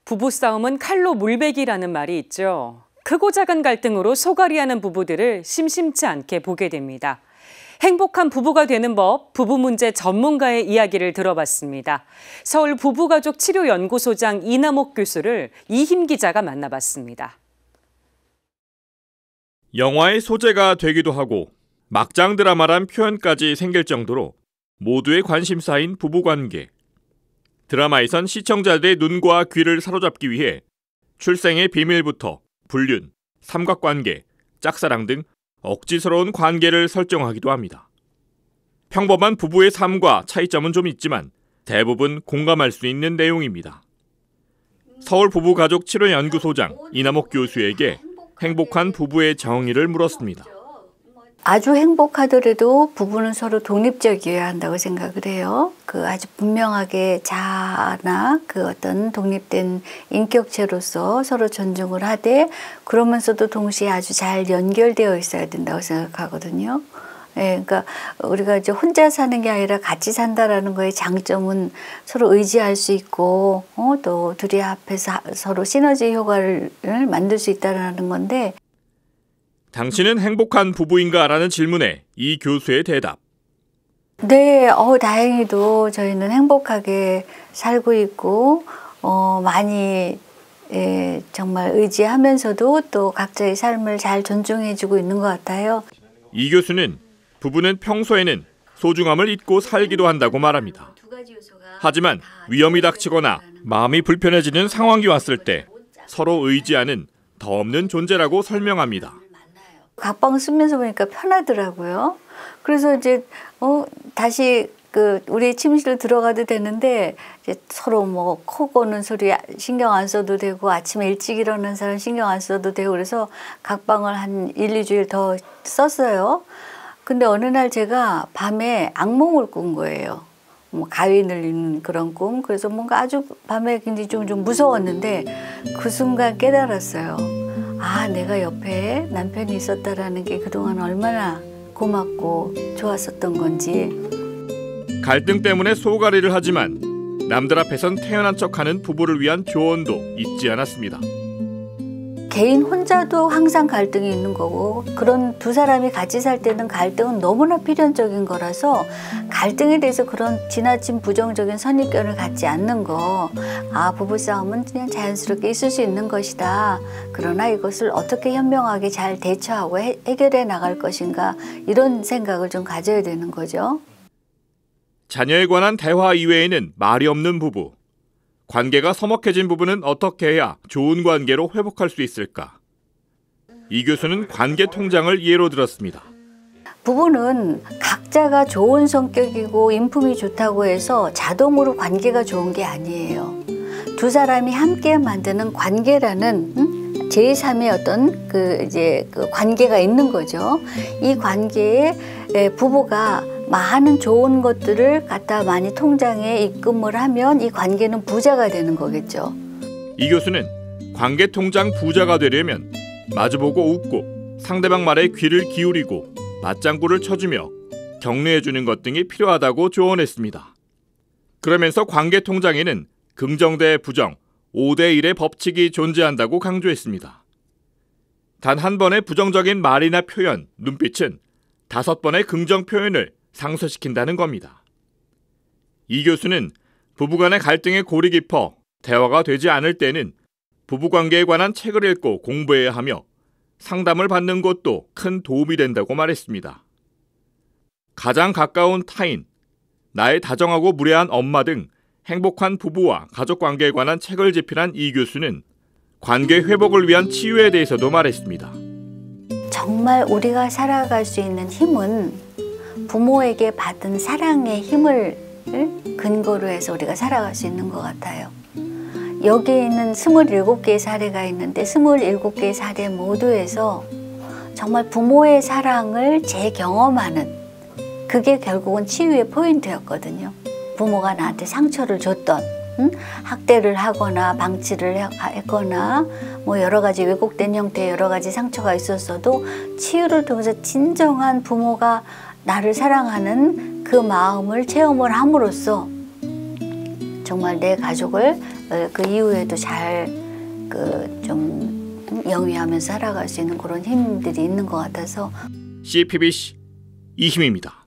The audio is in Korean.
부부싸움은 칼로 물베기라는 말이 있죠. 크고 작은 갈등으로 소갈이하는 부부들을 심심치 않게 보게 됩니다. 행복한 부부가 되는 법, 부부 문제 전문가의 이야기를 들어봤습니다. 서울 부부가족치료연구소장 이남옥 교수를 이힘 기자가 만나봤습니다. 영화의 소재가 되기도 하고 막장 드라마란 표현까지 생길 정도로 모두의 관심사인 부부관계. 드라마에선 시청자들의 눈과 귀를 사로잡기 위해 출생의 비밀부터 불륜, 삼각관계, 짝사랑 등 억지스러운 관계를 설정하기도 합니다. 평범한 부부의 삶과 차이점은 좀 있지만 대부분 공감할 수 있는 내용입니다. 서울 부부가족치료연구소장 이남옥 교수에게 행복한 부부의 정의를 물었습니다. 아주 행복하더라도 부부는 서로 독립적이어야 한다고 생각을 해요. 아주 분명하게 자아나 어떤 독립된 인격체로서 서로 존중을 하되 그러면서도 동시에 아주 잘 연결되어 있어야 된다고 생각하거든요. 예, 그러니까 우리가 이제 혼자 사는 게 아니라 같이 산다라는 거의 장점은 서로 의지할 수 있고 또 둘이 합해서 서로 시너지 효과를 만들 수 있다는 건데. 당신은 행복한 부부인가? 라는 질문에 이 교수의 대답. 네, 다행히도 저희는 행복하게 살고 있고 많이 정말 의지하면서도 또 각자의 삶을 잘 존중해주고 있는 것 같아요. 이 교수는 부부는 평소에는 소중함을 잊고 살기도 한다고 말합니다. 하지만 위험이 닥치거나 마음이 불편해지는 상황이 왔을 때 서로 의지하는 더 없는 존재라고 설명합니다. 각방 쓰면서 보니까 편하더라고요. 그래서 이제 다시 우리 침실로 들어가도 되는데 이제 서로 코 고는 소리 신경 안 써도 되고 아침에 일찍 일어나는 사람 신경 안 써도 되고 그래서 각방을 한 1, 2주일 더 썼어요. 근데 어느 날 제가 밤에 악몽을 꾼 거예요. 가위 눌리는 그런 꿈. 그래서 뭔가 아주 밤에 굉장히 좀 무서웠는데 그 순간 깨달았어요. 아, 내가 옆에 남편이 있었다라는 게 그동안 얼마나 고맙고 좋았었던 건지. 갈등 때문에 소갈이를 하지만 남들 앞에선 태연한 척하는 부부를 위한 조언도 잊지 않았습니다. 개인 혼자도 항상 갈등이 있는 거고 그런 두 사람이 같이 살 때는 갈등은 너무나 필연적인 거라서 갈등에 대해서 그런 지나친 부정적인 선입견을 갖지 않는 거. 부부싸움은 그냥 자연스럽게 있을 수 있는 것이다. 그러나 이것을 어떻게 현명하게 잘 대처하고 해결해 나갈 것인가 이런 생각을 좀 가져야 되는 거죠. 자녀에 관한 대화 이외에는 말이 없는 부부. 관계가 서먹해진 부부는 어떻게 해야 좋은 관계로 회복할 수 있을까? 이 교수는 관계 통장을 예로 들었습니다. 부부는 각자가 좋은 성격이고 인품이 좋다고 해서 자동으로 관계가 좋은 게 아니에요. 두 사람이 함께 만드는 관계라는 제3의 어떤 관계가 있는 거죠. 이 관계에 부부가 많은 좋은 것들을 갖다 많이 통장에 입금을 하면 이 관계는 부자가 되는 거겠죠. 이 교수는 관계 통장 부자가 되려면 마주보고 웃고 상대방 말에 귀를 기울이고 맞장구를 쳐주며 격려해주는 것 등이 필요하다고 조언했습니다. 그러면서 관계 통장에는 긍정 대 부정 5대1의 법칙이 존재한다고 강조했습니다. 단 한 번의 부정적인 말이나 표현, 눈빛은 5번의 긍정 표현을 상쇄시킨다는 겁니다. 이 교수는 부부간의 갈등에 골이 깊어 대화가 되지 않을 때는 부부관계에 관한 책을 읽고 공부해야 하며 상담을 받는 것도 큰 도움이 된다고 말했습니다. 가장 가까운 타인, 나의 다정하고 무례한 엄마 등 행복한 부부와 가족관계에 관한 책을 집필한 이 교수는 관계 회복을 위한 치유에 대해서도 말했습니다. 정말 우리가 살아갈 수 있는 힘은 부모에게 받은 사랑의 힘을 근거로 해서 우리가 살아갈 수 있는 것 같아요. 여기에 있는 27개의 사례가 있는데 27개의 사례 모두에서 정말 부모의 사랑을 재경험하는 그게 결국은 치유의 포인트였거든요. 부모가 나한테 상처를 줬던 학대를 하거나 방치를 했거나 여러 가지 왜곡된 형태의 여러 가지 상처가 있었어도 치유를 통해서 진정한 부모가 나를 사랑하는 그 마음을 체험을 함으로써 정말 내 가족을 그 이후에도 잘 좀 영위하면서 살아갈 수 있는 그런 힘들이 있는 것 같아서. CPBC 이희미입니다.